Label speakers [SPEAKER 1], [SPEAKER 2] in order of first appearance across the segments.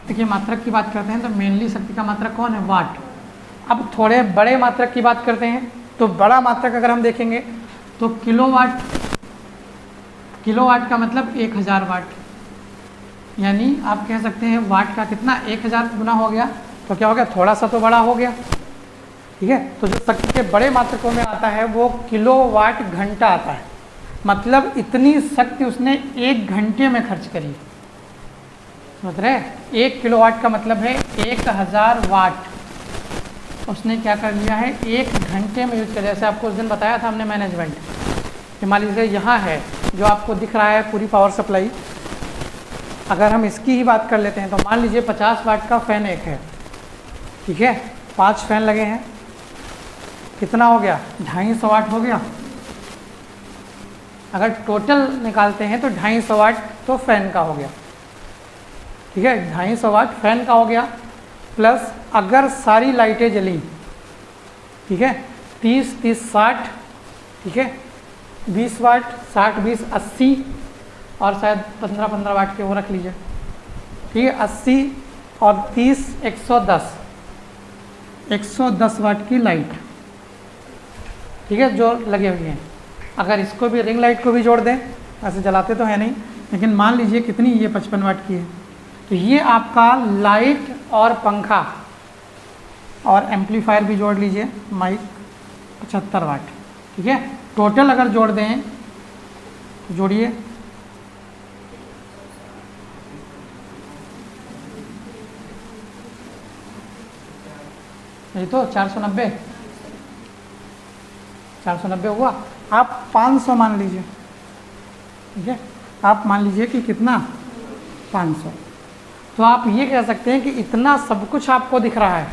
[SPEAKER 1] शक्ति की मात्रक की बात करते हैं तो मेनली शक्ति का मात्रक कौन है? वाट। अब थोड़े बड़े मात्रक की बात करते हैं तो बड़ा मात्रक अगर हम देखेंगे तो किलोवाट। किलोवाट का मतलब 1000 वाट, यानी आप कह सकते हैं वाट का कितना 1000 गुना हो गया, तो क्या हो गया? थोड़ा सा तो बड़ा हो गया। ठीक है, तो जो शक्ति के बड़े मात्रकों में आता है वो किलोवाट घंटा आता है, मतलब इतनी शक्ति उसने 1 घंटे में खर्च करी। समझ रहे? 1 किलोवाट का मतलब है 1000 वाट उसने क्या कर लिया है? 1 घंटे में यूज कर। जैसे आपको उस दिन बताया था हमने मैनेजमेंट कि मान लीजिए यहाँ है जो आपको दिख रहा है पूरी पावर सप्लाई, अगर हम इसकी ही बात कर लेते हैं तो मान लीजिए 50 वाट का फ़ैन एक है। ठीक है, 5 फैन लगे हैं, कितना हो गया? 250 वाट हो गया। अगर टोटल निकालते हैं तो 250 वाट तो फैन का हो गया। ठीक है, 250 वाट फैन का हो गया, प्लस अगर सारी लाइटें जली, ठीक है, 30 30 60, ठीक है, 20 वाट, 60 20 80, और शायद 15 15 वाट के वो रख लीजिए। ठीक है, 80 और 30 110 वाट की लाइट, ठीक है, जो लगे हुए हैं। अगर इसको भी रिंग लाइट को भी जोड़ दें, ऐसे जलाते तो है नहीं, लेकिन मान लीजिए कितनी, ये 55 वाट की है, तो ये आपका लाइट और पंखा और एम्पलीफायर भी जोड़ लीजिए, माइक 75 वाट। ठीक है, टोटल अगर जोड़ दें, जोड़िए, ये तो 490 हुआ। आप 500 मान लीजिए। ठीक है, आप मान लीजिए कि कितना? 500। तो आप ये कह सकते हैं कि इतना सब कुछ आपको दिख रहा है।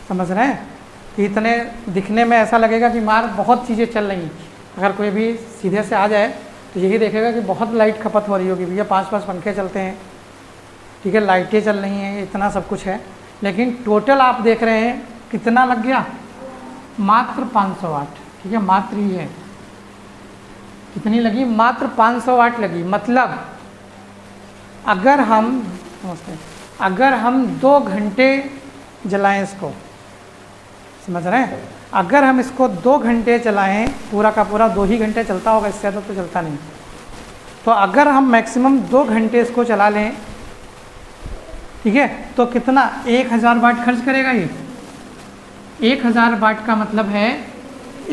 [SPEAKER 1] समझ रहे हैं कि इतने दिखने में ऐसा लगेगा कि मार बहुत चीज़ें चल रही। अगर कोई भी सीधे से आ जाए तो यही देखेगा कि बहुत लाइट खपत हो रही होगी, भैया 5-5 पंखे चलते हैं, ठीक है, लाइटें चल रही हैं, इतना सब कुछ है। लेकिन टोटल आप देख रहे हैं कितना लग गया? मात्र 500 वाट। ठीक है, मात्र ही है, कितनी लगी? मात्र 500 वाट लगी। मतलब अगर हम समझते हैं, अगर हम 2 घंटे जलाएं इसको, समझ रहे हैं, अगर हम इसको 2 घंटे चलाएं, पूरा का पूरा 2 ही घंटे चलता होगा, इससे ज़्यादा तो चलता नहीं। तो अगर हम मैक्सिमम 2 घंटे इसको चला लें, ठीक है, तो कितना? 1000 वाट खर्च करेगा ये। 1000 वाट का मतलब है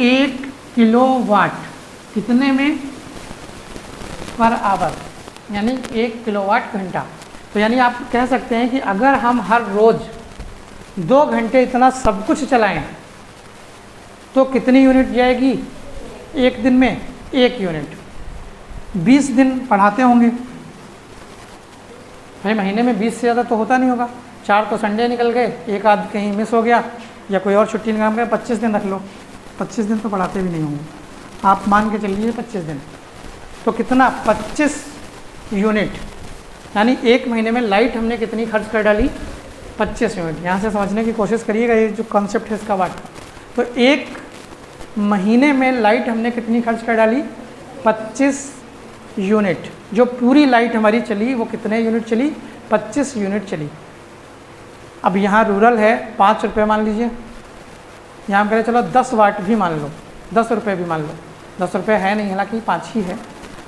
[SPEAKER 1] 1 किलोवाट, कितने में? पर आवर, यानी 1 किलोवाट घंटा। तो यानी आप कह सकते हैं कि अगर हम हर रोज़ 2 घंटे इतना सब कुछ चलाएं तो कितनी यूनिट जाएगी? एक दिन में 1 यूनिट। 20 दिन पढ़ाते होंगे भाई, महीने में 20 से ज़्यादा तो होता नहीं होगा। 4 तो संडे निकल गए, एक आध कहीं मिस हो गया या कोई और छुट्टी निकाल गए, 25 दिन रख लो। 25 दिन तो पढ़ाते भी नहीं होंगे, आप मान के चलिए 25 दिन, तो कितना? 25 यूनिट, यानी एक महीने में लाइट हमने कितनी खर्च कर डाली? 25 यूनिट। यहाँ से समझने की कोशिश करिएगा, ये जो कॉन्सेप्ट है इसका वाट का। तो एक महीने में लाइट हमने कितनी खर्च कर डाली? 25 यूनिट। जो पूरी लाइट हमारी चली वो कितने यूनिट चली? 25 यूनिट चली। अब यहाँ रूरल है, 5 रुपये मान लीजिए, यहाँ करें चलो 10 वाट भी मान लो, 10 रुपये भी मान लो, 10 रुपये है नहीं, हालांकि 5 ही है,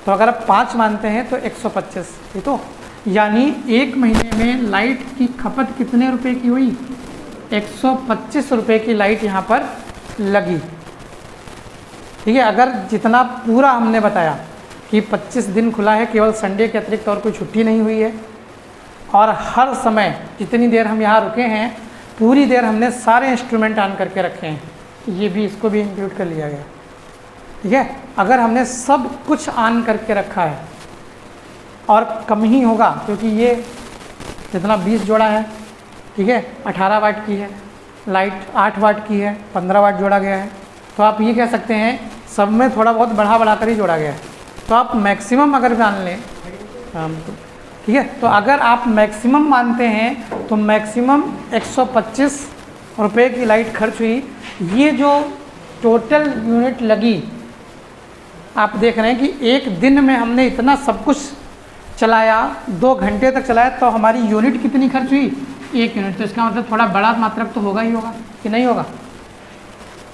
[SPEAKER 1] तो अगर आप 5 मानते हैं तो 125, ये तो यानी एक महीने में लाइट की खपत कितने रुपए की हुई? 125 रुपये की लाइट यहाँ पर लगी। ठीक है, अगर जितना पूरा हमने बताया कि 25 दिन खुला है, केवल संडे के अतिरिक्त और कोई छुट्टी नहीं हुई है, और हर समय जितनी देर हम यहाँ रुके हैं पूरी देर हमने सारे इंस्ट्रूमेंट ऑन करके रखे हैं, ये भी, इसको भी इंक्लूड कर लिया गया। ठीक है, अगर हमने सब कुछ ऑन करके रखा है, और कम ही होगा क्योंकि ये जितना 20 जोड़ा है, ठीक है, 18 वाट की है, लाइट 8 वाट की है, 15 वाट जोड़ा गया है, तो आप ये कह सकते हैं सब में थोड़ा बहुत बढ़ा कर ही जोड़ा गया है। तो आप मैक्सिमम अगर मान लें, ठीक है, तो अगर आप मैक्सिमम मानते हैं तो मैक्सिमम 125 रुपये की लाइट खर्च हुई। ये जो टोटल यूनिट लगी, आप देख रहे हैं कि एक दिन में हमने इतना सब कुछ चलाया, 2 घंटे तक चलाया, तो हमारी यूनिट कितनी खर्च हुई? 1 यूनिट। तो इसका मतलब थोड़ा बड़ा मात्रक तो होगा ही होगा कि नहीं होगा?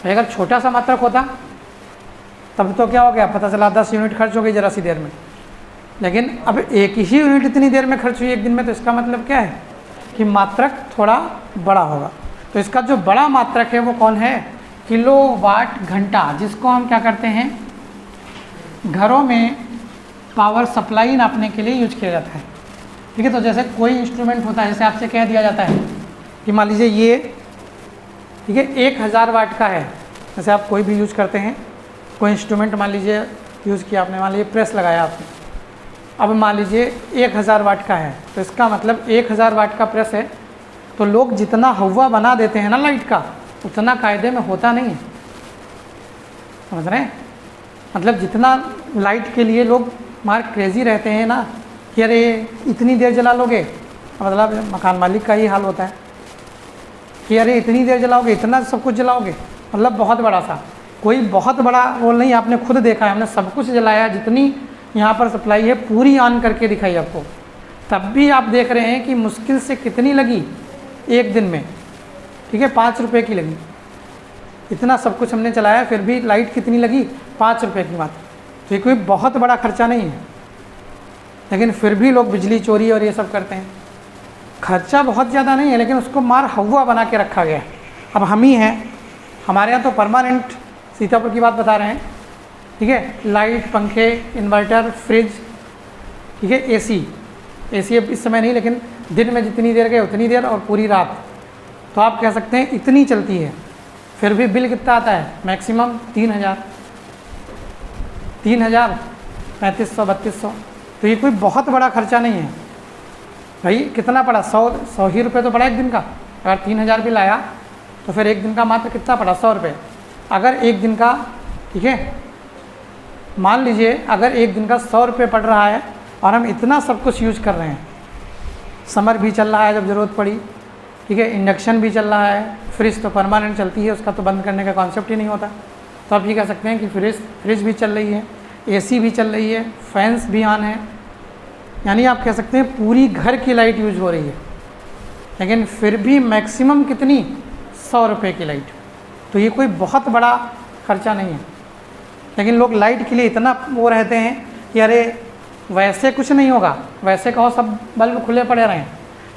[SPEAKER 1] भाई अगर छोटा सा मात्रक होता तब तो क्या हो गया, पता चला 10 यूनिट खर्च हो गई ज़रा सी देर में। लेकिन अब एक ही यूनिट इतनी देर में खर्च हुई 1 दिन में, तो इसका मतलब क्या है कि मात्रक थोड़ा बड़ा होगा। तो इसका जो बड़ा मात्रक है वो कौन है? किलोवाट घंटा, जिसको हम क्या करते हैं, घरों में पावर सप्लाई नापने के लिए यूज किया जाता है। ठीक है, तो जैसे कोई इंस्ट्रूमेंट होता है, जैसे आपसे कह दिया जाता है कि मान लीजिए ये, ठीक है, 1000 वाट का है। जैसे आप कोई भी यूज करते हैं, कोई इंस्ट्रूमेंट मान लीजिए यूज़ किया आपने, मान लीजिए प्रेस लगाया आपने, अब मान लीजिए 1000 वाट का है, तो इसका मतलब 1000 वाट का प्रेस है, तो लोग जितना हवा बना देते हैं ना लाइट का, उतना कायदे में होता नहीं है। समझ रहे हैं? मतलब जितना लाइट के लिए लोग मार क्रेज़ी रहते हैं ना कि अरे इतनी देर जला लोगे, मतलब मकान मालिक का ही हाल होता है कि अरे इतनी देर जलाओगे, इतना सब कुछ जलाओगे, मतलब बहुत बड़ा सा, कोई बहुत बड़ा वो नहीं, आपने खुद देखा है, हमने सब कुछ जलाया, जितनी यहाँ पर सप्लाई है पूरी ऑन करके दिखाई आपको, तब भी आप देख रहे हैं कि मुश्किल से कितनी लगी 1 दिन में, ठीक है, 5 रुपये की लगी। इतना सब कुछ हमने चलाया फिर भी लाइट कितनी लगी? 5 रुपये की मात्र। तो ये कोई बहुत बड़ा खर्चा नहीं है, लेकिन फिर भी लोग बिजली चोरी और ये सब करते हैं। खर्चा बहुत ज़्यादा नहीं है, लेकिन उसको मार हवा बना के रखा गया है। अब हम ही हैं, हमारे यहाँ तो परमानेंट, सीतापुर की बात बता रहे हैं, ठीक है, लाइट, पंखे, इन्वर्टर, फ्रिज, ठीक है, एसी अब इस समय नहीं, लेकिन दिन में जितनी देर गए उतनी देर, और पूरी रात, तो आप कह सकते हैं इतनी चलती है। फिर भी बिल कितना आता है? मैक्सिमम 3000, 3500, 3200। तो ये कोई बहुत बड़ा खर्चा नहीं है भाई। कितना पड़ा? 100 ही रुपये तो पड़ा 1 दिन का। अगर 3000 बिल आया तो फिर 1 दिन का मात्र कितना पड़ा? 100 रुपये। अगर 1 दिन का, ठीक है, मान लीजिए अगर 1 दिन का 100 रुपये पड़ रहा है और हम इतना सब कुछ यूज कर रहे हैं, समर भी चल रहा है जब ज़रूरत पड़ी, ठीक है, इंडक्शन भी चल रहा है, फ्रिज तो परमानेंट चलती है, उसका तो बंद करने का कॉन्सेप्ट ही नहीं होता। तो आप ये कह सकते हैं कि फ्रिज भी चल रही है, एसी भी चल रही है, फैंस भी ऑन है, यानी आप कह सकते हैं पूरी घर की लाइट यूज हो रही है, लेकिन फिर भी मैक्सिमम कितनी? 100 रुपये की लाइट। तो ये कोई बहुत बड़ा खर्चा नहीं है, लेकिन लोग लाइट के लिए इतना वो रहते हैं कि अरे वैसे कुछ नहीं होगा, वैसे कहो सब बल्ब खुले पड़े रहें,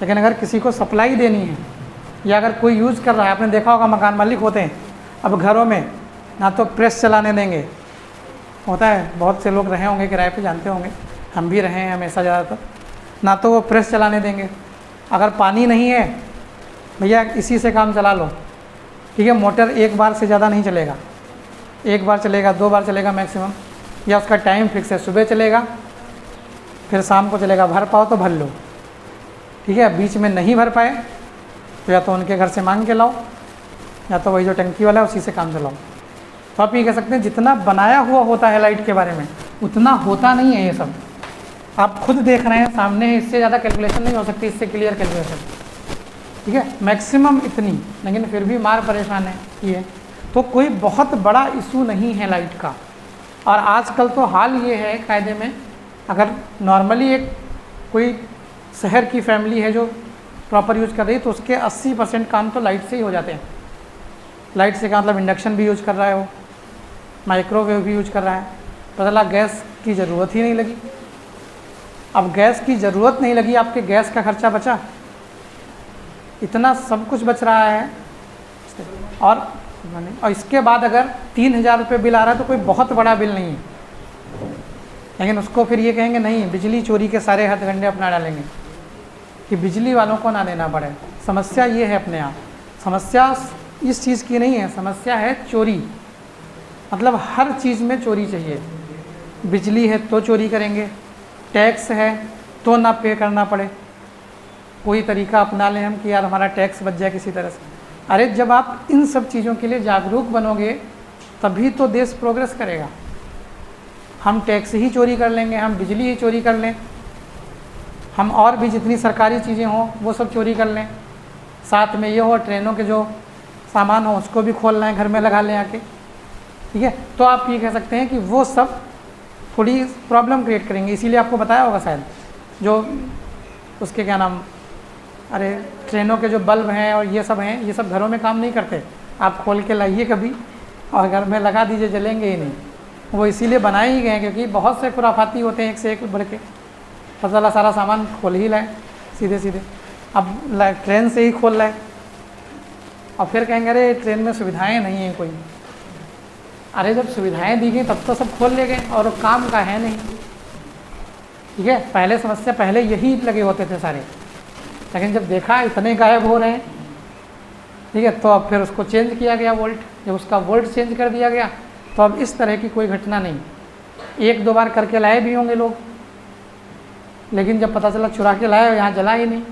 [SPEAKER 1] लेकिन अगर किसी को सप्लाई देनी है या अगर कोई यूज़ कर रहा है, आपने देखा होगा मकान मालिक होते हैं, अब घरों में ना तो प्रेस चलाने देंगे, होता है, बहुत से लोग रहे होंगे किराए पे, जानते होंगे, हम भी रहे हैं हमेशा ज़्यादातर, ना तो वो प्रेस चलाने देंगे। अगर पानी नहीं है भैया इसी से काम चला लो, ठीक है, मोटर 1 बार से ज़्यादा नहीं चलेगा, 1 बार चलेगा, 2 बार चलेगा मैक्सिमम, या उसका टाइम फिक्स है, सुबह चलेगा फिर शाम को चलेगा, भर पाओ तो भर लो, ठीक है, बीच में नहीं भर पाए तो या तो उनके घर से मांग के लाओ, या तो वही जो टंकी वाला है उसी से काम चलाओ। तो आप ये कह सकते हैं जितना बनाया हुआ होता है लाइट के बारे में उतना होता नहीं है। ये सब आप खुद देख रहे हैं सामने है, इससे ज़्यादा कैलकुलेशन नहीं हो सकती, इससे क्लियर कैलकुलेशन, ठीक है, मैक्सिमम इतनी, लेकिन फिर भी मार परेशान है ये। तो कोई बहुत बड़ा इशू नहीं है लाइट का। और आजकल तो हाल ये है कायदे में, अगर नॉर्मली एक कोई शहर की फैमिली है जो प्रॉपर यूज़ कर रही है तो उसके 80% काम तो लाइट से ही हो जाते हैं। लाइट से का मतलब इंडक्शन भी यूज़ कर रहा है, वो माइक्रोवेव भी यूज़ कर रहा है, पता लगा गैस की ज़रूरत ही नहीं लगी। अब गैस की ज़रूरत नहीं लगी, आपके गैस का खर्चा बचा, इतना सब कुछ बच रहा है। और इसके बाद अगर 3000 रुपये बिल आ रहा है तो कोई बहुत बड़ा बिल नहीं है, लेकिन उसको फिर ये कहेंगे नहीं बिजली चोरी के सारे हथकंडे अपना डालेंगे कि बिजली वालों को ना देना पड़े। समस्या ये है अपने यहाँ, समस्या इस चीज़ की नहीं है, समस्या है चोरी, मतलब हर चीज़ में चोरी चाहिए। बिजली है तो चोरी करेंगे, टैक्स है तो ना पे करना पड़े, कोई तरीका अपना लें हम कि यार हमारा टैक्स बच जाए किसी तरह से। अरे जब आप इन सब चीज़ों के लिए जागरूक बनोगे तभी तो देश प्रोग्रेस करेगा। हम टैक्स ही चोरी कर लेंगे, हम बिजली ही चोरी कर लें, हम और भी जितनी सरकारी चीज़ें हों वो सब चोरी कर लें, साथ में ये हो ट्रेनों के जो सामान हो उसको भी खोल लें, घर में लगा लें आके, ठीक है, तो आप ये कह सकते हैं कि वो सब थोड़ी प्रॉब्लम क्रिएट करेंगे। इसीलिए आपको बताया होगा शायद जो उसके क्या नाम, अरे ट्रेनों के जो बल्ब हैं और ये सब हैं, ये सब घरों में काम नहीं करते। आप खोल के लाइए कभी और घर में लगा दीजिए, जलेंगे ही नहीं। वो इसीलिए बनाए ही गए क्योंकि बहुत से खुराफाती होते हैं एक से एक बढ़ के। पता चला सारा सामान खोल ही लाए सीधे सीधे, अब ट्रेन से ही खोल लाए और फिर कहेंगे अरे ट्रेन में सुविधाएं नहीं हैं कोई। अरे जब सुविधाएं दी गई तब तो सब खोल ले गए और काम का है नहीं। ठीक है, पहले समस्या पहले यही लगे होते थे सारे, लेकिन जब देखा इतने गायब हो रहे हैं, ठीक है, तो अब फिर उसको चेंज किया गया वोल्ट। जब उसका वोल्ट चेंज कर दिया गया तो अब इस तरह की कोई घटना नहीं। एक दो बार करके लाए भी होंगे लोग, लेकिन जब पता चला चुरा के लाए यहाँ जला ही नहीं,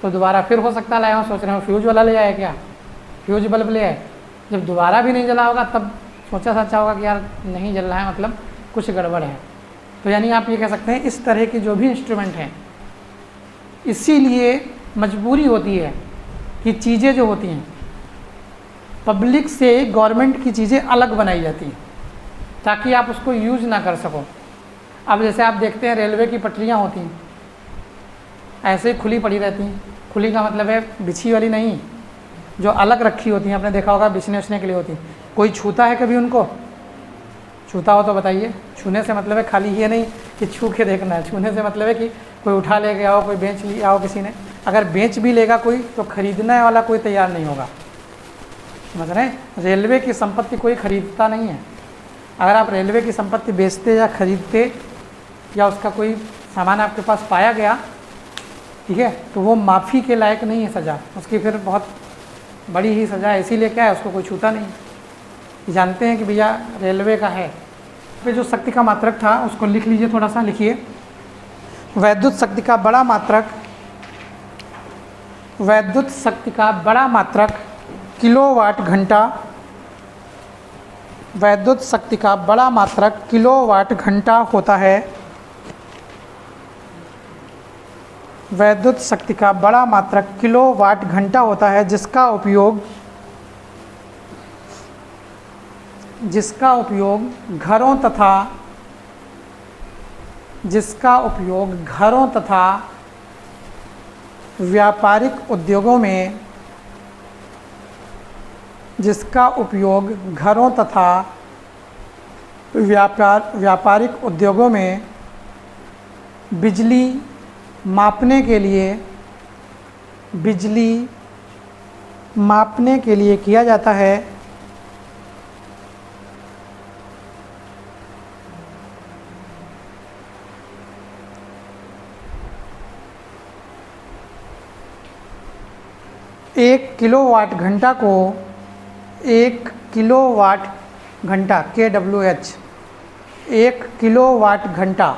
[SPEAKER 1] तो दोबारा फिर हो सकता लाए हो, सोच रहे हो फ्यूज वाला ले आए क्या, फ्यूज बल्ब ले आए। जब दोबारा भी नहीं जला होगा तब सोचा सच्चा होगा कि यार नहीं जल रहा है, मतलब कुछ गड़बड़ है। तो यानी आप ये कह सकते हैं इस तरह की जो भी इंस्ट्रूमेंट हैं, इसीलिए मजबूरी होती है कि चीज़ें जो होती हैं पब्लिक से गवर्नमेंट की चीज़ें अलग बनाई जाती हैं ताकि आप उसको यूज़ ना कर सको। अब जैसे आप देखते हैं रेलवे की पटरियाँ होती हैं ऐसे ही खुली पड़ी रहती हैं। खुली का मतलब है बिछी वाली नहीं, जो अलग रखी होती हैं, आपने देखा होगा बिछने उछने के लिए होती। कोई छूता है कभी उनको? छूता हो तो बताइए। छूने से मतलब है खाली ये नहीं कि छू के देखना है, छूने से मतलब है कि कोई उठा ले गया हो, कोई बेच लिया हो किसी ने। अगर बेच भी लेगा कोई तो खरीदने वाला कोई तैयार नहीं होगा। समझ रहे हैं? रेलवे की संपत्ति कोई खरीदता नहीं है। अगर आप रेलवे की संपत्ति बेचते या खरीदते या उसका कोई सामान आपके पास पाया गया, ठीक है, तो वो माफ़ी के लायक नहीं है सज़ा, उसकी फिर बहुत बड़ी ही सज़ा है। इसीलिए क्या है, उसको कोई छूता नहीं। जानते हैं कि भैया रेलवे का है। पे जो शक्ति का मात्रक था उसको लिख लीजिए, थोड़ा सा लिखिए। वैद्युत शक्ति का बड़ा मात्रक, वैद्युत शक्ति का बड़ा मात्रक किलोवाट घंटा, वैद्युत शक्ति का बड़ा मात्रक किलोवाट घंटा होता है। वैद्युत शक्ति का बड़ा मात्रक किलोवाट घंटा होता है जिसका उपयोग घरों तथा व्यापारिक उद्योगों में, व्यापारिक उद्योगों में बिजली मापने के लिए किया जाता है। एक किलोवाट घंटा को 1 किलोवाट घंटा KWH, 1 किलोवाट घंटा,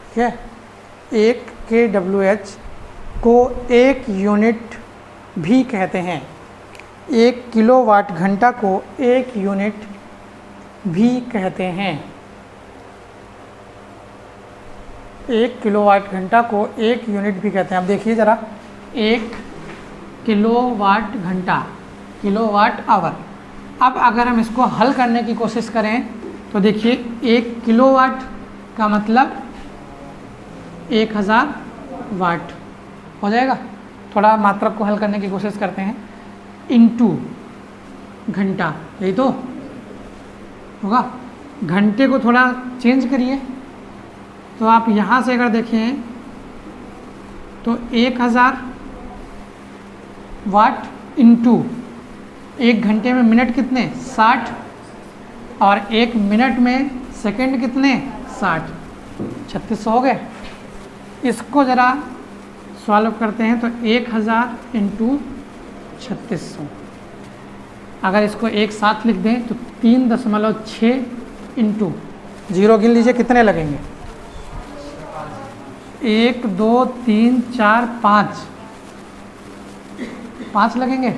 [SPEAKER 1] ठीक है, 1 KWH को 1 यूनिट भी कहते हैं। 1 किलोवाट घंटा को 1 यूनिट भी कहते हैं। 1 किलोवाट घंटा को 1 यूनिट भी कहते हैं। अब देखिए ज़रा, 1 किलोवाट घंटा, किलोवाट आवर। अब अगर हम इसको हल करने की कोशिश करें तो देखिए 1 किलोवाट का मतलब 1000 वाट हो जाएगा। थोड़ा मात्रक को हल करने की कोशिश करते हैं, इनटू घंटा, यही तो होगा। घंटे को थोड़ा चेंज करिए तो आप यहाँ से अगर देखें तो 1000 वाट इंटू 1 घंटे में मिनट कितने 60, और 1 मिनट में सेकंड कितने 60, 3600 हो गए। इसको ज़रा सॉल्व करते हैं तो 1000 इंटू 3600, अगर इसको एक साथ लिख दें तो 3.6 इंटू 0 गिन लीजिए कितने लगेंगे। 1 2 3 4 5 लगेंगे।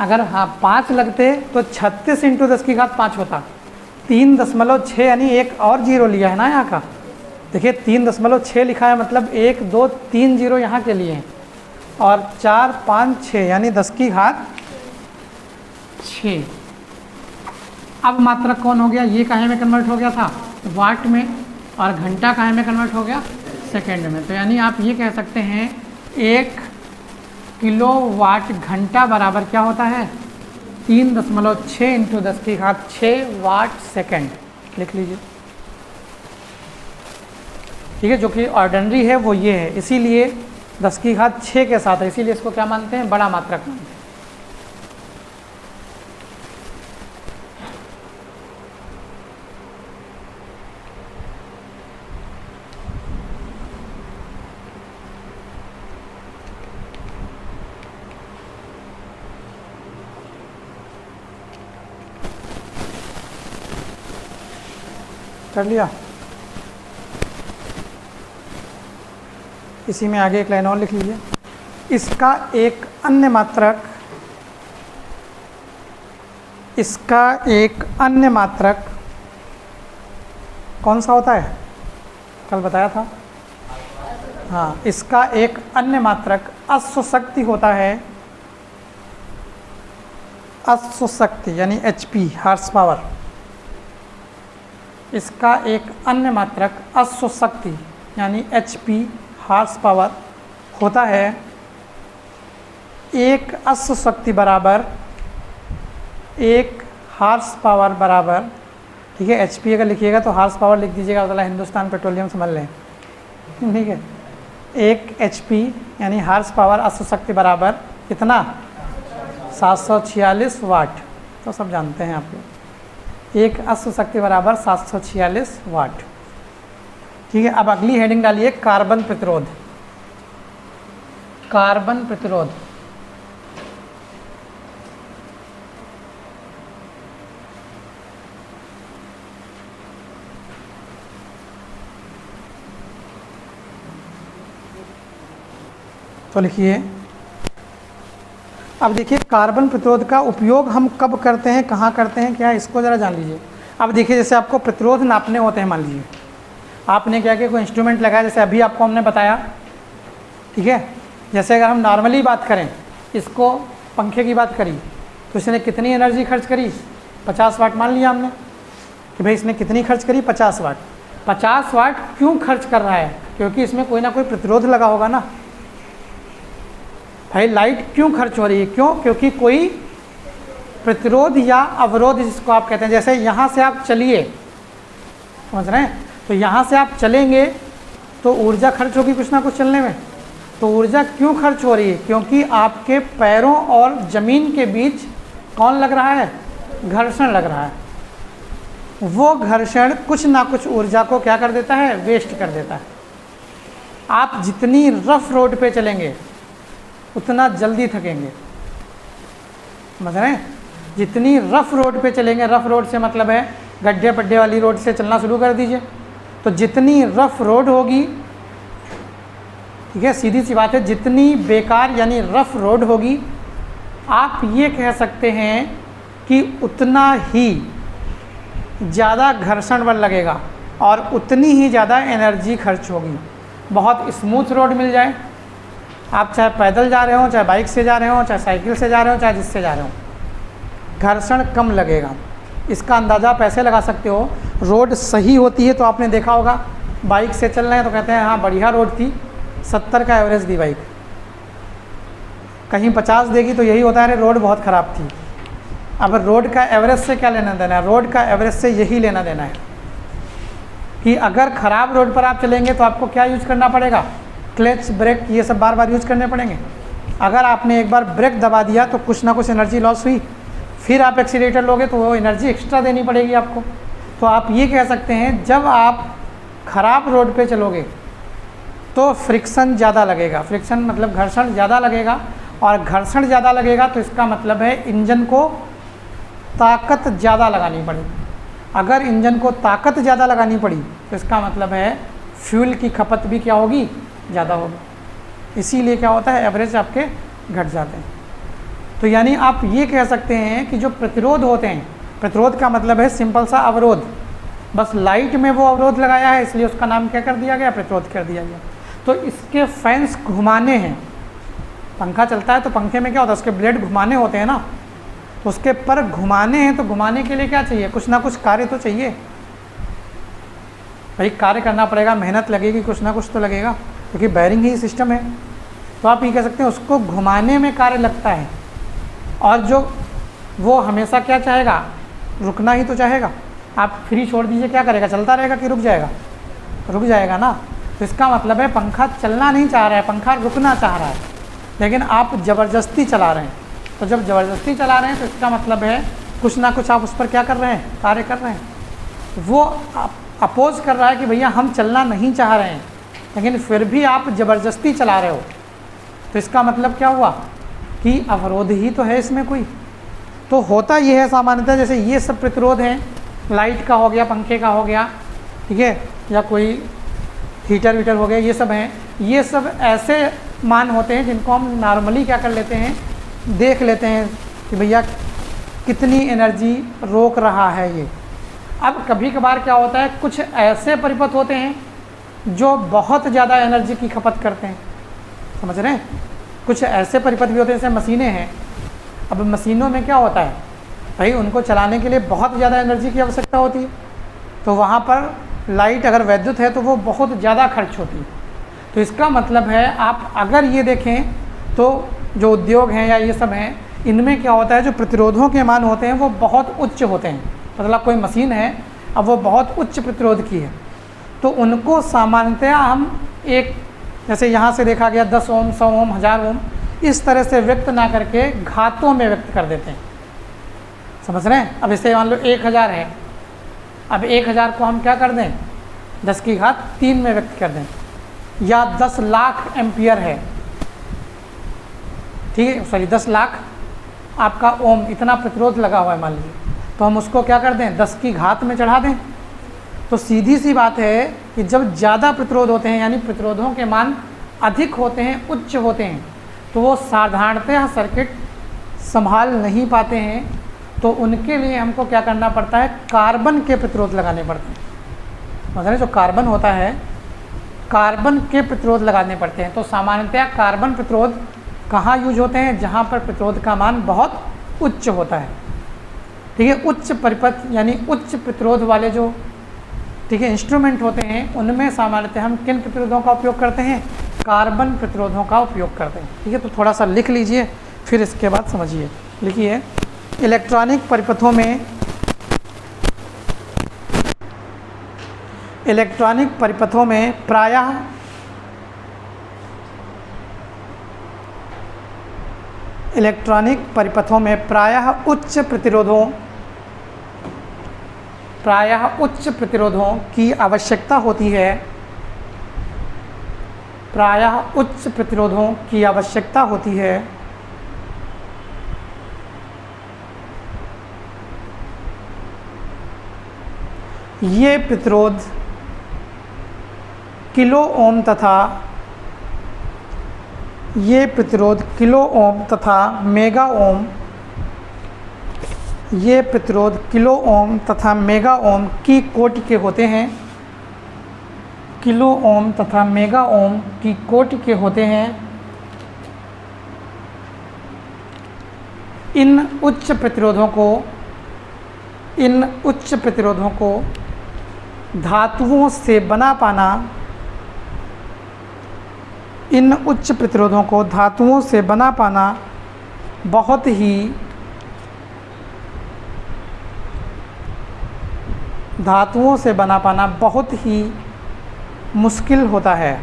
[SPEAKER 1] अगर हाँ 5 लगते तो 36 इंटू 10 की घात 5 होता। 3.6 यानी एक और जीरो लिया है ना यहाँ का, देखिए 3.6 लिखा है, मतलब 1 2 3 जीरो यहाँ के लिए हैं, और 4 5 6 यानी 10 की घात 6। अब मात्रक कौन हो गया, ये काहे में कन्वर्ट हो गया था, वाट में, और घंटा काहे में कन्वर्ट हो गया, सेकेंड में। तो यानी आप ये कह सकते हैं 1 किलोवाट घंटा बराबर क्या होता है, 3.6 × 10⁶ वाट सेकेंड, लिख लीजिए। ठीक है, जो कि ऑर्डिनरी है वो ये है, इसीलिए 10⁶ के साथ है, इसीलिए इसको क्या मानते हैं, बड़ा मात्रक मानते हैं। कर लिया। इसी में आगे एक लाइन और लिख लीजिए। इसका एक अन्य मात्रक कौन सा होता है, कल बताया था। हाँ, इसका एक अन्य मात्रक अश्व शक्ति होता है, अश्व शक्ति यानी HP, हॉर्स पावर। इसका एक अन्य मात्रक अश्व शक्ति यानी HP, हॉर्स पावर होता है। एक अश्व शक्ति बराबर 1 हॉर्स पावर बराबर, ठीक है, HP अगर लिखिएगा तो हॉर्स पावर लिख दीजिएगा, मतलब हिंदुस्तान पेट्रोलियम समझ लें, ठीक है। 1 HP यानी हॉर्स पावर अश्व शक्ति बराबर कितना, 746 वाट, तो सब जानते हैं आप लोग। 1 अश्व शक्ति बराबर 746 वाट। ठीक है, अब अगली हेडिंग डालिए, कार्बन प्रतिरोध। कार्बन प्रतिरोध तो लिखिए। अब देखिए, कार्बन प्रतिरोध का उपयोग हम कब करते हैं, कहाँ करते हैं, क्या है, इसको ज़रा जान लीजिए। अब देखिए, जैसे आपको प्रतिरोध नापने होते हैं, मान लीजिए आपने क्या किया, कोई इंस्ट्रूमेंट लगाया, जैसे अभी आपको हमने बताया, ठीक है। जैसे अगर हम नॉर्मली बात करें, इसको पंखे की बात करी तो इसने कितनी एनर्जी खर्च करी, 50 वाट मान लिया हमने कि भाई इसने कितनी खर्च करी, 50 वाट। 50 वाट क्यों खर्च कर रहा है, क्योंकि इसमें कोई ना कोई प्रतिरोध लगा होगा ना। भाई लाइट क्यों खर्च हो रही है, क्यों, क्योंकि कोई प्रतिरोध या अवरोध जिसको आप कहते हैं। जैसे यहाँ से आप चलिए, समझ रहे हैं, तो यहाँ से आप चलेंगे तो ऊर्जा खर्च होगी कुछ ना कुछ चलने में। तो ऊर्जा क्यों खर्च हो रही है, क्योंकि आपके पैरों और ज़मीन के बीच कौन लग रहा है, घर्षण लग रहा है। वो घर्षण कुछ ना कुछ ऊर्जा को क्या कर देता है, वेस्ट कर देता है। आप जितनी रफ रोड पे चलेंगे उतना जल्दी थकेंगे, समझ रहे हैं। जितनी रफ रोड पे चलेंगे, रफ रोड से मतलब है गड्ढे पड्ढे वाली रोड से चलना शुरू कर दीजिए, तो जितनी रफ रोड होगी, ठीक है, सीधी सी बात है, जितनी बेकार यानी रफ रोड होगी, आप ये कह सकते हैं कि उतना ही ज़्यादा घर्षण बल लगेगा और उतनी ही ज़्यादा एनर्जी खर्च होगी। बहुत स्मूथ रोड मिल जाए, आप चाहे पैदल जा रहे हो, चाहे बाइक से जा रहे हो, चाहे साइकिल से जा रहे हो, चाहे जिससे जा रहे हो, घर्षण कम लगेगा। इसका अंदाज़ा आप ऐसे लगा सकते हो, रोड सही होती है तो आपने देखा होगा, बाइक से चल रहे हैं तो कहते हैं हाँ बढ़िया रोड थी, 70 का एवरेज दी बाइक, कहीं 50 देगी तो यही होता है, अरे रोड बहुत ख़राब थी। अब रोड का एवरेज से क्या लेना देना है, रोड का एवरेज से यही लेना देना है कि अगर ख़राब रोड पर आप चलेंगे तो आपको क्या यूज करना पड़ेगा, क्लच, ब्रेक, ये सब बार बार यूज करने पड़ेंगे। अगर आपने एक बार ब्रेक दबा दिया तो कुछ ना कुछ एनर्जी लॉस हुई, फिर आप एक्सीलेटर लोगे तो वो एनर्जी एक्स्ट्रा देनी पड़ेगी आपको। तो आप ये कह सकते हैं जब आप ख़राब रोड पे चलोगे तो फ्रिक्शन ज़्यादा लगेगा, फ्रिक्शन मतलब घर्षण ज़्यादा लगेगा, और घर्षण ज़्यादा लगेगा तो इसका मतलब है इंजन को ताकत ज़्यादा लगानी पड़ेगी। अगर इंजन को ताकत ज़्यादा लगानी पड़ी तो इसका मतलब है फ्यूल की खपत भी क्या होगी, ज़्यादा होगी। इसीलिए क्या होता है, एवरेज आपके घट जाते हैं। तो यानी आप ये कह सकते हैं कि जो प्रतिरोध होते हैं, प्रतिरोध का मतलब है सिंपल सा अवरोध, बस लाइट में वो अवरोध लगाया है इसलिए उसका नाम क्या कर दिया गया, प्रतिरोध कर दिया गया। तो इसके फैंस घुमाने हैं, पंखा चलता है तो पंखे में क्या होता है, उसके ब्लेड घुमाने होते हैं ना, तो उसके पर घुमाने हैं, तो घुमाने के लिए क्या चाहिए, कुछ ना कुछ कार्य तो चाहिए भाई, कार्य करना पड़ेगा, मेहनत लगेगी, कुछ ना कुछ तो लगेगा, क्योंकि बैरिंग ही सिस्टम है। तो आप ये कह सकते हैं उसको घुमाने में कार्य लगता है, और जो वो हमेशा क्या चाहेगा, रुकना ही तो चाहेगा। आप फ्री छोड़ दीजिए, क्या करेगा, चलता रहेगा कि रुक जाएगा, रुक जाएगा ना। तो इसका मतलब है पंखा चलना नहीं चाह रहा है, पंखा रुकना चाह रहा है, लेकिन आप ज़बरदस्ती चला रहे हैं। तो जब ज़बरदस्ती चला रहे हैं तो इसका मतलब है कुछ ना कुछ आप उस पर क्या कर रहे हैं, कार्य कर रहे हैं। वो अपोज कर रहा है कि भैया हम चलना नहीं चाह रहे हैं, लेकिन फिर भी आप ज़बरदस्ती चला रहे हो। तो इसका मतलब क्या हुआ कि अवरोध ही तो है इसमें कोई। तो होता ये है सामान्यतः, जैसे ये सब प्रतिरोध हैं, लाइट का हो गया, पंखे का हो गया, ठीक है, या कोई हीटर वीटर हो गया, ये सब हैं, ये सब ऐसे मान होते हैं जिनको हम नॉर्मली क्या कर लेते हैं, देख लेते हैं कि भैया कितनी एनर्जी रोक रहा है ये। अब कभी कभार क्या होता है, कुछ ऐसे परिपथ होते हैं जो बहुत ज़्यादा एनर्जी की खपत करते हैं, समझ रहे हैं। कुछ ऐसे परिपथ भी होते हैं, जैसे मशीनें हैं। अब मशीनों में क्या होता है भाई, उनको चलाने के लिए बहुत ज़्यादा एनर्जी की आवश्यकता होती है, तो वहाँ पर लाइट अगर वैद्युत है तो वो बहुत ज़्यादा खर्च होती है। तो इसका मतलब है आप अगर ये देखें तो जो उद्योग हैं या ये सब हैं, इनमें क्या होता है, जो प्रतिरोधों के मान होते हैं वो बहुत उच्च होते हैं। मतलब कोई मशीन है, अब वो बहुत उच्च प्रतिरोध की है, तो उनको सामान्यतः हम एक, जैसे यहाँ से देखा गया 10 ओम, 100 ओम, 1000 ओम, इस तरह से व्यक्त ना करके घातों में व्यक्त कर देते हैं, समझ रहे हैं। अब इसे मान लो 1000 है, अब 1000 को हम क्या कर दें, 10 की घात 3 में व्यक्त कर दें, या 10 लाख एम्पियर है, ठीक है, सॉरी 10 लाख आपका ओम इतना प्रतिरोध लगा हुआ है मान लीजिए, तो हम उसको क्या कर दें, 10 की घात में चढ़ा दें। तो सीधी सी बात है कि जब ज़्यादा प्रतिरोध होते हैं, यानी प्रतिरोधों के मान अधिक होते हैं, उच्च होते हैं, तो वो साधारणतः सर्किट संभाल नहीं पाते हैं, तो उनके लिए हमको क्या करना पड़ता है, कार्बन के प्रतिरोध लगाने पड़ते हैं। मतलब जो कार्बन होता है, कार्बन के प्रतिरोध लगाने पड़ते हैं। तो सामान्यतः कार्बन प्रतिरोध कहाँ यूज होते हैं, जहाँ पर प्रतिरोध का मान बहुत उच्च होता है, ठीक है। उच्च परिपथ यानी उच्च प्रतिरोध वाले जो, ठीक है, इंस्ट्रूमेंट होते हैं, उनमें सामान्यतः हम किन प्रतिरोधों का उपयोग करते हैं, कार्बन प्रतिरोधों का उपयोग करते हैं, ठीक है। तो थोड़ा सा लिख लीजिए, फिर इसके बाद समझिए। लिखिए, इलेक्ट्रॉनिक परिपथों में, इलेक्ट्रॉनिक परिपथों में प्रायः इलेक्ट्रॉनिक परिपथों में प्रायः उच्च प्रतिरोधों की आवश्यकता होती है, प्रायः उच्च प्रतिरोधों की आवश्यकता होती है। ये प्रतिरोध किलो ओम तथा किलो ओम तथा मेगा ओम, ये प्रतिरोध किलो ओम तथा मेगा ओम की कोटि के होते हैं, किलो ओम तथा मेगा ओम की कोटि के होते हैं। इन उच्च प्रतिरोधों को धातुओं से बना पाना, इन उच्च प्रतिरोधों को धातुओं से बना पाना बहुत ही मुश्किल होता है।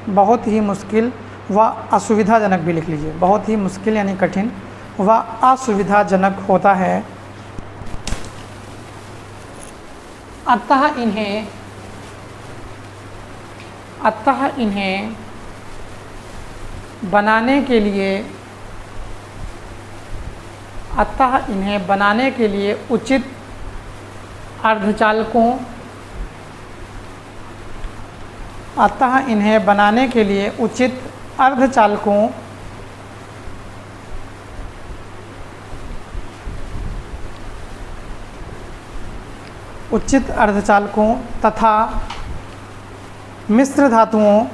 [SPEAKER 1] बहुत ही मुश्किल व असुविधाजनक भी लिख लीजिए, बहुत ही मुश्किल यानी कठिन व असुविधाजनक होता है। अतः इन्हें बनाने के लिए उचित अर्धचालकों तथा मिश्र धातुओं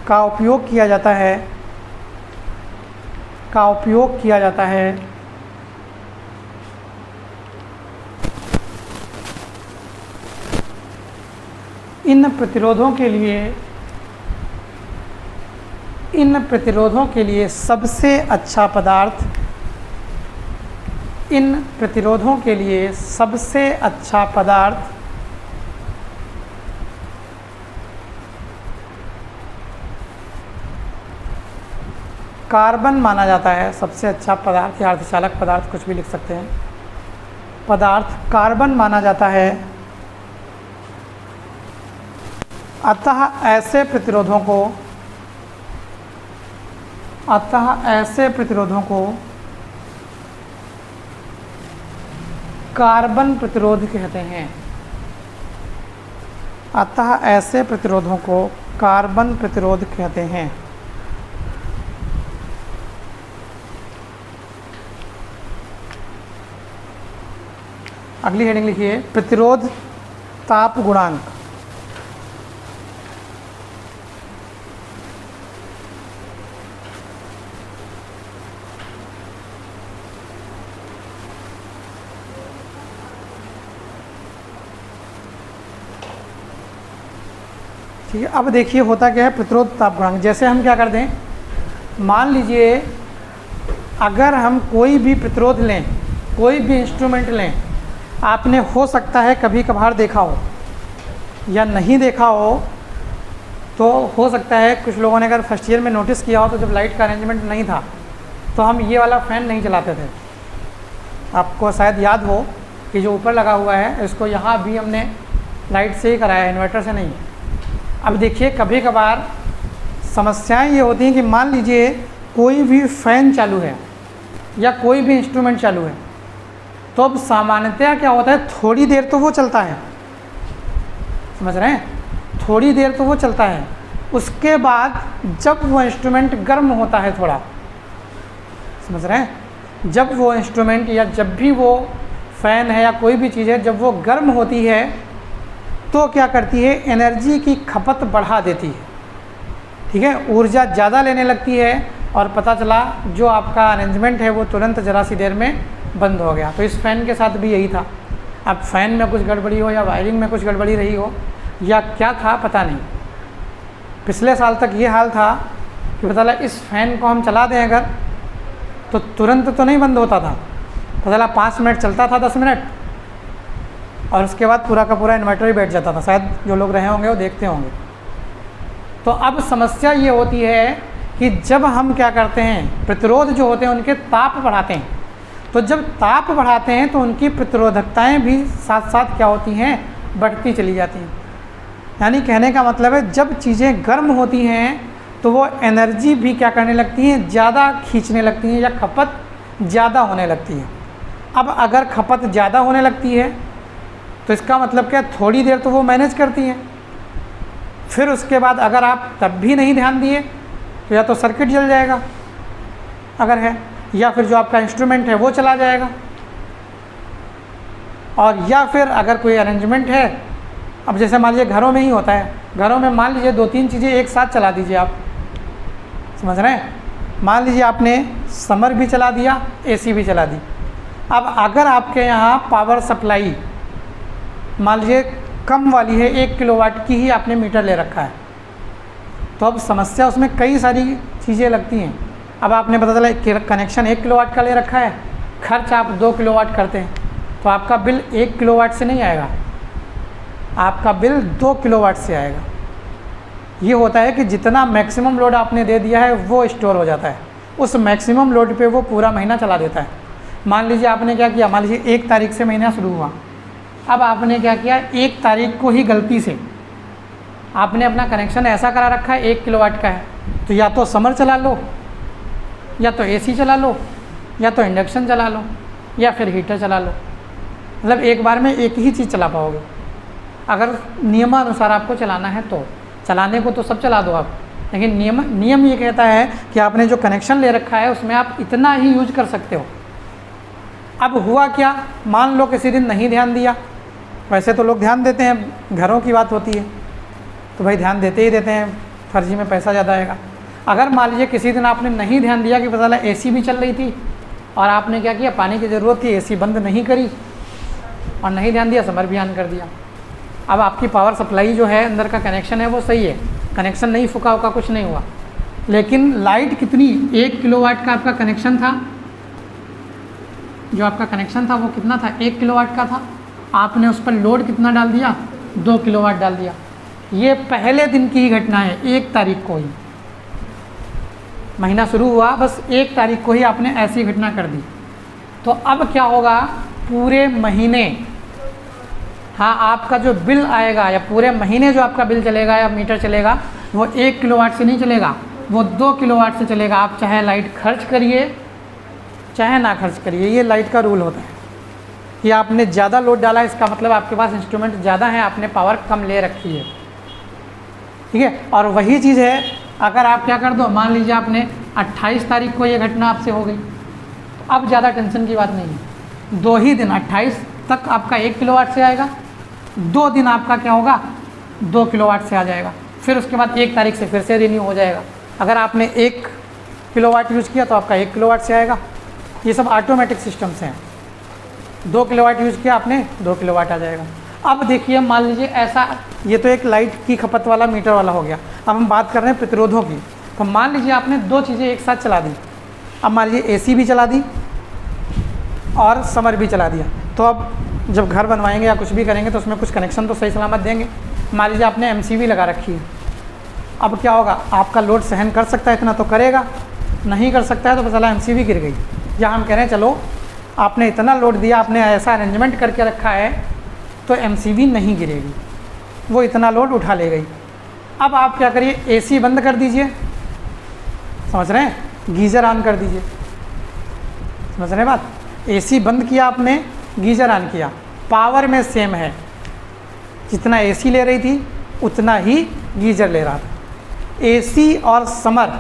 [SPEAKER 1] का उपयोग किया जाता है इन प्रतिरोधों के लिए सबसे अच्छा पदार्थ कार्बन माना जाता है। सबसे अच्छा पदार्थ या अर्धचालक पदार्थ कुछ भी लिख सकते हैं, पदार्थ कार्बन माना जाता है। अतः ऐसे प्रतिरोधों को कार्बन प्रतिरोध कहते हैं। अतः ऐसे प्रतिरोधों को कार्बन प्रतिरोध कहते हैं। अगली हेडिंग लिखिए, प्रतिरोध ताप गुणांक। ठीक है, अब देखिए होता क्या है प्रतिरोध ताप गुणांक। जैसे हम क्या कर दें, मान लीजिए अगर हम कोई भी प्रतिरोध लें, कोई भी इंस्ट्रूमेंट लें, आपने हो सकता है कभी कभार देखा हो या नहीं देखा हो, तो हो सकता है कुछ लोगों ने अगर फर्स्ट ईयर में नोटिस किया हो तो जब लाइट का अरेंजमेंट नहीं था तो हम ये वाला फ़ैन नहीं चलाते थे। आपको शायद याद हो कि जो ऊपर लगा हुआ है इसको यहाँ भी हमने लाइट से ही कराया, इन्वर्टर से नहीं। अब देखिए कभी कभार समस्याएं ये होती हैं कि मान लीजिए कोई भी फ़ैन चालू है या कोई भी इंस्ट्रूमेंट चालू है, तो अब सामान्यतया क्या होता है, थोड़ी देर तो वो चलता है, समझ रहे हैं, थोड़ी देर तो वो चलता है। उसके बाद जब वो इंस्ट्रूमेंट गर्म होता है थोड़ा, समझ रहे हैं, जब वो इंस्ट्रूमेंट या जब भी वो फ़ैन है या कोई भी चीज़ है, जब वो गर्म होती है तो क्या करती है, एनर्जी की खपत बढ़ा देती है। ठीक है, ऊर्जा ज़्यादा लेने लगती है और पता चला जो आपका अरेंजमेंट है वो तुरंत ज़रा सी देर में बंद हो गया। तो इस फ़ैन के साथ भी यही था। अब फ़ैन में कुछ गड़बड़ी हो या वायरिंग में कुछ गड़बड़ी रही हो या क्या था पता नहीं। पिछले साल तक ये हाल था कि पता चला इस फ़ैन को हम चला दें अगर तो तुरंत तो नहीं बंद होता था, पता चला 5 मिनट चलता था, 10 मिनट, और उसके बाद पूरा का पूरा इन्वर्टर ही बैठ जाता था। शायद जो लोग रहे होंगे वो देखते होंगे। तो अब समस्या ये होती है कि जब हम क्या करते हैं, प्रतिरोध जो होते हैं उनके ताप बढ़ाते हैं, तो जब ताप बढ़ाते हैं तो उनकी प्रतिरोधकताएं भी साथ साथ क्या होती हैं, बढ़ती चली जाती हैं। यानी कहने का मतलब है जब चीज़ें गर्म होती हैं तो वो एनर्जी भी क्या करने लगती हैं, ज़्यादा खींचने लगती हैं या खपत ज़्यादा होने लगती है। अब अगर खपत ज़्यादा होने लगती है तो इसका मतलब क्या, थोड़ी देर तो वो मैनेज करती हैं, फिर उसके बाद अगर आप तब भी नहीं ध्यान दिए तो या तो सर्किट जल जाएगा अगर है, या फिर जो आपका इंस्ट्रूमेंट है वो चला जाएगा, और या फिर अगर कोई अरेंजमेंट है, अब जैसे मान लीजिए घरों में ही होता है, घरों में मान लीजिए 2-3 चीज़ें एक साथ चला दीजिए आप, समझ रहे हैं, मान लीजिए आपने समर भी चला दिया, एसी भी चला दी। अब अगर आपके यहाँ पावर सप्लाई मान लीजिए कम वाली है, 1 किलोवाट की ही आपने मीटर ले रखा है, तो अब समस्या उसमें कई सारी चीज़ें लगती हैं। अब आपने पता चला कनेक्शन 1 किलोवाट का ले रखा है, खर्च आप 2 किलोवाट करते हैं, तो आपका बिल 1 किलोवाट से नहीं आएगा, आपका बिल 2 किलोवाट से आएगा। ये होता है कि जितना मैक्सिमम लोड आपने दे दिया है वो स्टोर हो जाता है, उस मैक्सिमम लोड पे वो पूरा महीना चला देता है। मान लीजिए आपने क्या किया, मान लीजिए 1 तारीख से महीना शुरू हुआ, अब आपने क्या किया, 1 तारीख को ही गलती से आपने अपना कनेक्शन ऐसा करा रखा है 1 किलोवाट का है, तो या तो समर चला लो, या तो एसी चला लो, या तो इंडक्शन चला लो, या फिर हीटर चला लो। मतलब एक बार में एक ही चीज़ चला पाओगे अगर नियमानुसार आपको चलाना है तो। चलाने को तो सब चला दो आप, लेकिन नियम ये कहता है कि आपने जो कनेक्शन ले रखा है उसमें आप इतना ही यूज कर सकते हो। अब हुआ क्या, मान लो किसी दिन नहीं ध्यान दिया, वैसे तो लोग ध्यान देते हैं, घरों की बात होती है तो भाई ध्यान देते ही देते हैं, फर्जी में पैसा ज़्यादा आएगा। अगर मान लीजिए किसी दिन आपने नहीं ध्यान दिया कि पता चला AC भी चल रही थी और आपने क्या किया, पानी की ज़रूरत थी, AC बंद नहीं करी और नहीं ध्यान दिया, समर भी ऑन कर दिया। अब आपकी पावर सप्लाई जो है अंदर का कनेक्शन है वो सही है, कनेक्शन नहीं फूका होगा, कुछ नहीं हुआ, लेकिन लाइट कितनी, 1 किलोवाट का आपका कनेक्शन था, जो आपका कनेक्शन था वो कितना था, 1 किलोवाट का था। आपने उस पर लोड कितना डाल दिया, 2 किलोवाट डाल दिया। ये पहले दिन की ही घटना है, 1 तारीख को ही, महीना शुरू हुआ, बस 1 तारीख को ही आपने ऐसी घटना कर दी। तो अब क्या होगा, पूरे महीने, हाँ, आपका जो बिल आएगा या पूरे महीने जो आपका बिल चलेगा या मीटर चलेगा वो 1 किलोवाट से नहीं चलेगा, वो 2 किलोवाट से चलेगा। आप चाहे लाइट खर्च करिए चाहे ना खर्च करिए, ये लाइट का रूल होता है कि आपने ज़्यादा लोड डाला, इसका मतलब आपके पास इंस्ट्रूमेंट ज़्यादा है, आपने पावर कम ले रखी है, ठीक है। और वही चीज़ है, अगर आप क्या कर दो, मान लीजिए आपने 28 तारीख को ये घटना आपसे हो गई, तो अब ज़्यादा टेंशन की बात नहीं है। 2 ही दिन, 28 तक आपका 1 किलोवाट से आएगा, 2 दिन आपका क्या होगा, 2 किलोवाट से आ जाएगा, फिर उसके बाद 1 तारीख से फिर से रिन्यू हो जाएगा। अगर आपने 1 किलोवाट यूज़ किया तो आपका 1 किलोवाट से आएगा। ये सब ऑटोमेटिक सिस्टम्स हैं। 2 किलोवाट यूज़ किया आपने, 2 किलोवाट आ जाएगा। अब देखिए, मान लीजिए ऐसा, ये तो एक लाइट की खपत वाला मीटर वाला हो गया। अब हम बात कर रहे हैं प्रतिरोधों की। तो मान लीजिए आपने 2 चीज़ें एक साथ चला दी। अब मान लीजिए AC भी चला दी और समर भी चला दिया। तो अब जब घर बनवाएंगे या कुछ भी करेंगे तो उसमें कुछ कनेक्शन तो सही सलामत देंगे। मान लीजिए आपने MCV लगा रखी है, अब क्या होगा, आपका लोड सहन कर सकता है इतना तो करेगा, नहीं कर सकता है तो पता चला MCV गिर गई। या हम कह रहे हैं चलो आपने इतना लोड दिया, आपने ऐसा अरेंजमेंट करके रखा है तो MCV नहीं गिरेगी, वो इतना लोड उठा ले गई। अब आप क्या करिए, AC बंद कर दीजिए, समझ रहे हैं, गीज़र ऑन कर दीजिए, समझ रहे हैं बात। AC बंद किया आपने, गीज़र ऑन किया, पावर में सेम है, जितना AC ले रही थी उतना ही गीज़र ले रहा था। AC और समर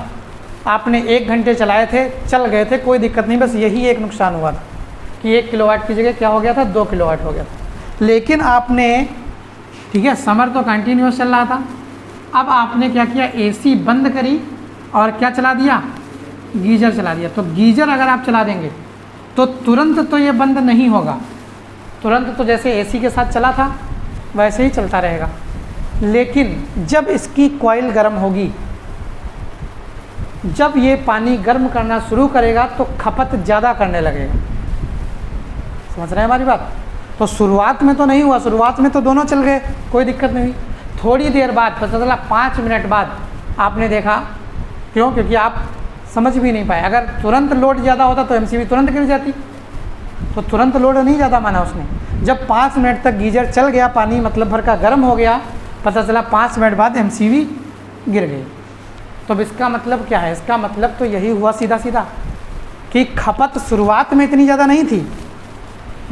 [SPEAKER 1] आपने 1 घंटे चलाए थे, चल गए थे, कोई दिक्कत नहीं, बस यही एक नुकसान हुआ था कि 1 किलोवाट की जगह क्या हो गया था, 2 किलोवाट हो गया था। लेकिन आपने, ठीक है, समर तो कंटिन्यूस चल रहा था, अब आपने क्या किया, AC बंद करी और क्या चला दिया, गीज़र चला दिया। तो गीज़र अगर आप चला देंगे तो तुरंत तो ये बंद नहीं होगा, तुरंत तो जैसे AC के साथ चला था वैसे ही चलता रहेगा। लेकिन जब इसकी कॉइल गर्म होगी, जब ये पानी गर्म करना शुरू करेगा तो खपत ज़्यादा करने लगेगा, समझ रहे हैं हमारी बात। तो शुरुआत में तो नहीं हुआ, शुरुआत में तो दोनों चल गए, कोई दिक्कत नहीं। थोड़ी देर बाद पता चला, 5 मिनट बाद आपने देखा, क्यों, क्योंकि आप समझ भी नहीं पाए। अगर तुरंत लोड ज़्यादा होता तो MCV तुरंत गिर जाती, तो तुरंत लोड नहीं ज़्यादा माना उसने। जब 5 मिनट तक गीज़र चल गया, पानी मतलब भर का गर्म हो गया, पता चला 5 मिनट बाद MCV गिर गई। तो अब इसका मतलब क्या है, इसका मतलब तो यही हुआ सीधा सीधा कि खपत शुरुआत में इतनी ज़्यादा नहीं थी,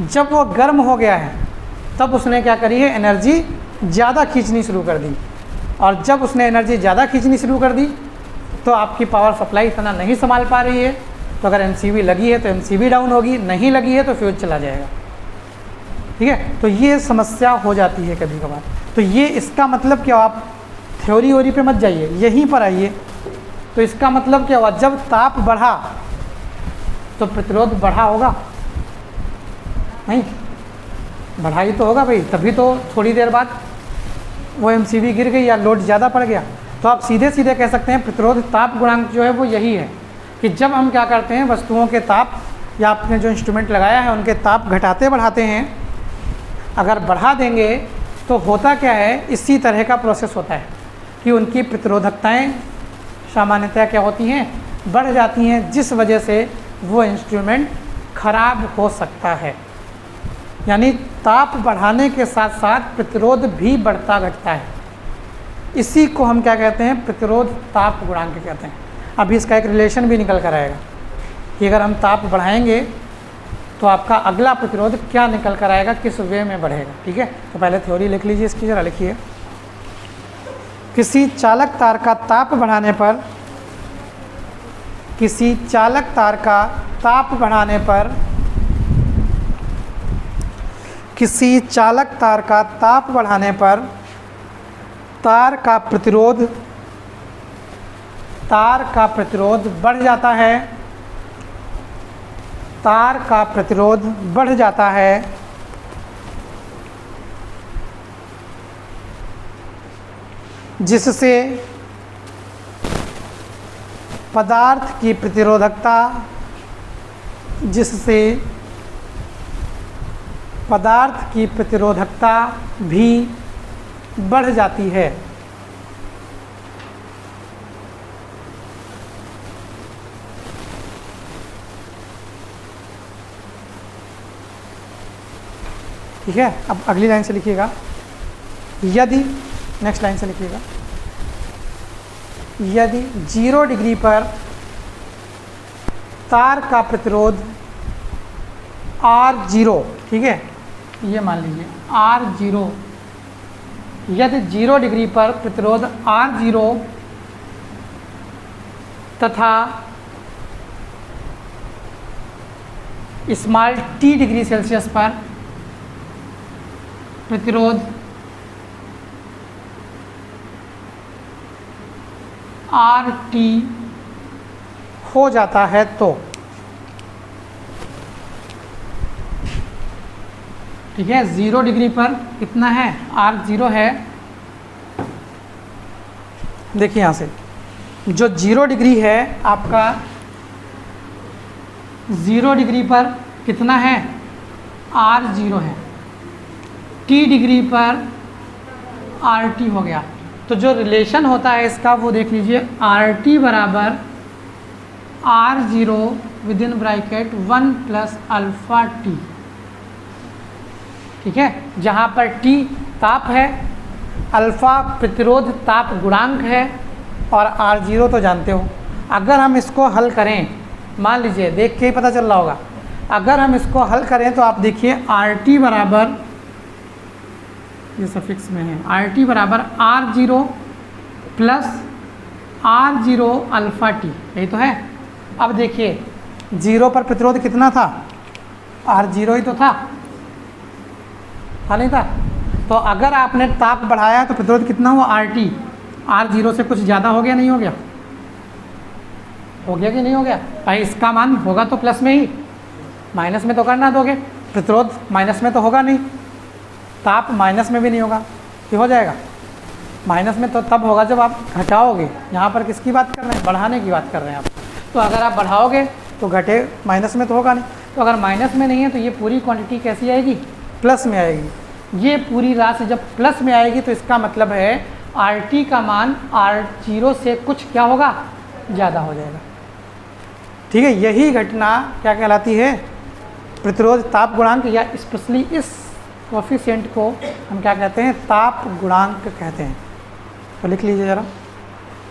[SPEAKER 1] जब वो गर्म हो गया है तब उसने क्या करी है, एनर्जी ज़्यादा खींचनी शुरू कर दी। और जब उसने एनर्जी ज़्यादा खींचनी शुरू कर दी तो आपकी पावर सप्लाई इतना नहीं संभाल पा रही है, तो अगर MCV लगी है तो MCV डाउन होगी, नहीं लगी है तो फ्यूज चला जाएगा, ठीक है। तो ये समस्या हो जाती है कभी कभार। तो ये इसका मतलब क्या, आप थ्योरी वोरी पे मत जाइए, यहीं पर आइए। तो इसका मतलब क्या हुआ, जब ताप बढ़ा तो प्रतिरोध बढ़ा होगा, नहीं बढ़ा ही तो होगा भाई, तभी तो थोड़ी देर बाद वो MCV गिर गई या लोड ज़्यादा पड़ गया। तो आप सीधे सीधे कह सकते हैं प्रतिरोध ताप गुणांक जो है वो यही है कि जब हम क्या करते हैं, वस्तुओं के ताप या आपने जो इंस्ट्रूमेंट लगाया है उनके ताप घटाते बढ़ाते हैं, अगर बढ़ा देंगे तो होता क्या है, इसी तरह का प्रोसेस होता है कि उनकी प्रतिरोधकताएं सामान्यतः क्या होती हैं, बढ़ जाती हैं, जिस वजह से वो इंस्ट्रूमेंट खराब हो सकता है। यानी ताप बढ़ाने के साथ साथ प्रतिरोध भी बढ़ता घटता है। इसी को हम क्या कहते हैं, प्रतिरोध ताप गुणांक कहते हैं। अभी इसका एक रिलेशन भी निकल कर आएगा कि अगर हम ताप बढ़ाएंगे तो आपका अगला प्रतिरोध क्या निकल कर आएगा, किस वे में बढ़ेगा, ठीक है। तो पहले थ्योरी लिख लीजिए इसकी, ज़रा लिखिए। किसी चालक तार का ताप बढ़ाने पर, किसी चालक तार का ताप बढ़ाने पर, किसी चालक तार का ताप बढ़ाने पर तार का प्रतिरोध तार का प्रतिरोध बढ़ जाता है, तार का प्रतिरोध बढ़ जाता है जिससे पदार्थ की प्रतिरोधकता, जिससे पदार्थ की प्रतिरोधकता भी बढ़ जाती है। ठीक है, अब अगली लाइन से लिखिएगा, यदि, नेक्स्ट लाइन से लिखिएगा, यदि 0 डिग्री पर तार का प्रतिरोध R0, ठीक है, ये मान लीजिए R0, यदि 0 डिग्री पर प्रतिरोध R0 तथा स्मॉल t डिग्री सेल्सियस पर प्रतिरोध RT हो जाता है तो, ठीक है, 0 डिग्री पर कितना है, R0 है। देखिए यहाँ से जो 0 डिग्री है आपका, 0 डिग्री पर कितना है, R0 है, T डिग्री पर RT हो गया। तो जो रिलेशन होता है इसका वो देख लीजिए, RT बराबर R0 within bracket 1 plus alpha T, ठीक है, जहाँ पर T ताप है, अल्फ़ा प्रतिरोध ताप गुणांक है और R0 तो जानते हो। अगर हम इसको हल करें, मान लीजिए देख के ही पता चल रहा होगा, अगर हम इसको हल करें तो आप देखिए RT बराबर, ये सफिक्स में है, RT बराबर R0 plus R0 alpha T, यही तो है। अब देखिए 0 पर प्रतिरोध कितना था, R0 ही तो था नहीं था। तो अगर आपने ताप बढ़ाया तो प्रतिरोध कितना हुआ, RT, R0 से कुछ ज़्यादा हो गया, नहीं हो गया, हो गया कि नहीं हो गया भाई। इसका मान होगा तो प्लस में ही, माइनस में तो करना दोगे, प्रतिरोध माइनस में तो होगा नहीं, ताप माइनस में भी नहीं होगा, ये हो जाएगा। माइनस में तो तब होगा जब आप घटाओगे। यहाँ पर किसकी बात कर रहे हैं, बढ़ाने की बात कर रहे हैं आप। तो अगर आप बढ़ाओगे तो घटे, माइनस में तो होगा नहीं। तो अगर माइनस में नहीं है तो ये पूरी क्वांटिटी कैसी आएगी, प्लस में आएगी। ये पूरी राशि जब प्लस में आएगी तो इसका मतलब है RT का मान R0 से कुछ क्या होगा, ज़्यादा हो जाएगा। ठीक है, यही घटना क्या कहलाती है, प्रतिरोध ताप गुणांक, या स्पेशली इस कोफिशिएंट को हम क्या कहते हैं, ताप गुणांक कहते हैं। तो लिख लीजिए ज़रा,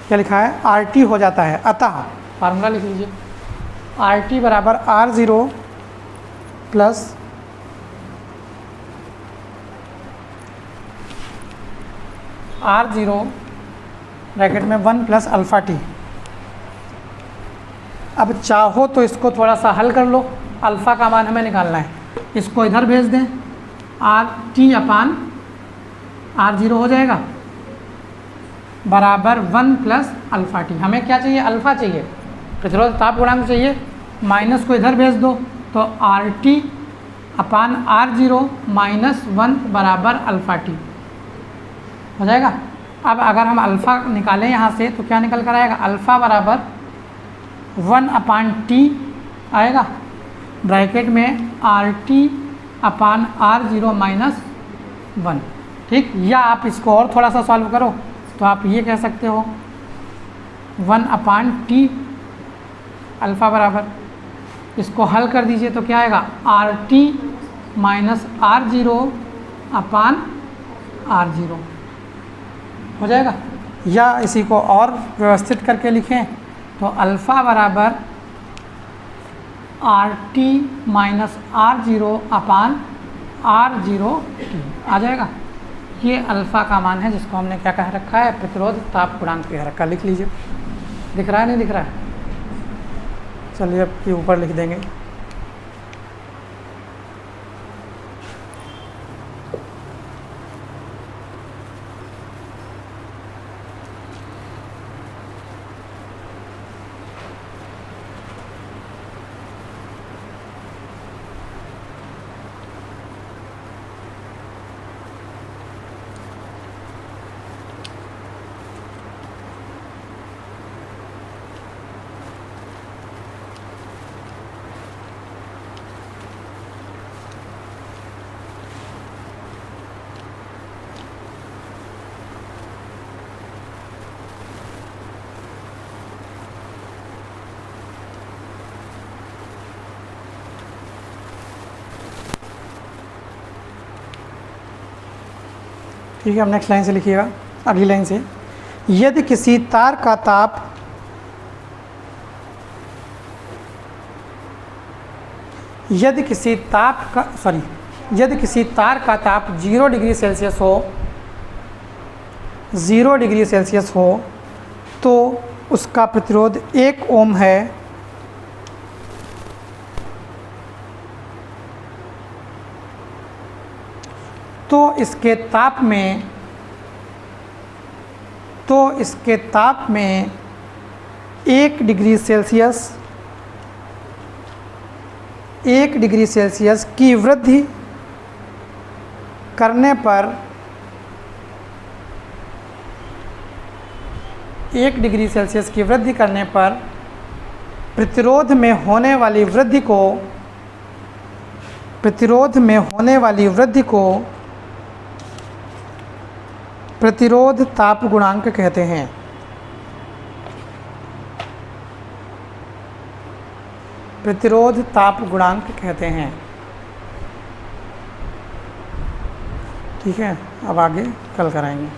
[SPEAKER 1] क्या लिखा है, RT हो जाता है। अतः फार्मूला लिख लीजिए, RT बराबर R0 प्लस R0 ब्रैकेट में 1 प्लस अल्फ़ा T। अब चाहो तो इसको थोड़ा सा हल कर लो, अल्फ़ा का मान हमें निकालना है, इसको इधर भेज दें, RT अपान R0 हो जाएगा बराबर 1 प्लस अल्फ़ा T। हमें क्या चाहिए, अल्फ़ा चाहिए, प्रतिरोध ताप गुणांक चाहिए, माइनस को इधर भेज दो तो RT अपान R0 माइनस 1 बराबर अल्फ़ा T हो जाएगा। अब अगर हम अल्फ़ा निकालें यहाँ से तो क्या निकल कर आएगा, अल्फ़ा बराबर 1 अपान T आएगा, ब्रैकेट में RT अपान R0 माइनस 1। ठीक, या आप इसको और थोड़ा सा सॉल्व करो तो आप ये कह सकते हो 1 अपान T अल्फ़ा बराबर, इसको हल कर दीजिए तो क्या आएगा, RT माइनस R0 अपान R0 हो जाएगा। या इसी को और व्यवस्थित करके लिखें तो अल्फ़ा बराबर RT माइनस R0 अपान R0 T आ जाएगा। ये अल्फ़ा का मान है जिसको हमने क्या कह रखा है, प्रतिरोध ताप गुणांक कह रखा है। लिख लीजिए, दिख रहा है नहीं दिख रहा है, चलिए अब ये ऊपर लिख देंगे। ठीक है, अब नेक्स्ट लाइन से लिखिएगा, अगली लाइन से। यदि किसी तार का ताप यदि किसी तार का ताप 0 डिग्री सेल्सियस हो, 0 डिग्री सेल्सियस हो तो उसका प्रतिरोध 1 ओम है। तो इसके ताप में 1 डिग्री सेल्सियस की वृद्धि करने पर 1 डिग्री सेल्सियस की वृद्धि करने पर प्रतिरोध में होने वाली वृद्धि को प्रतिरोध ताप गुणांक कहते हैं। प्रतिरोध ताप गुणांक कहते हैं। ठीक है, अब आगे कल कराएंगे।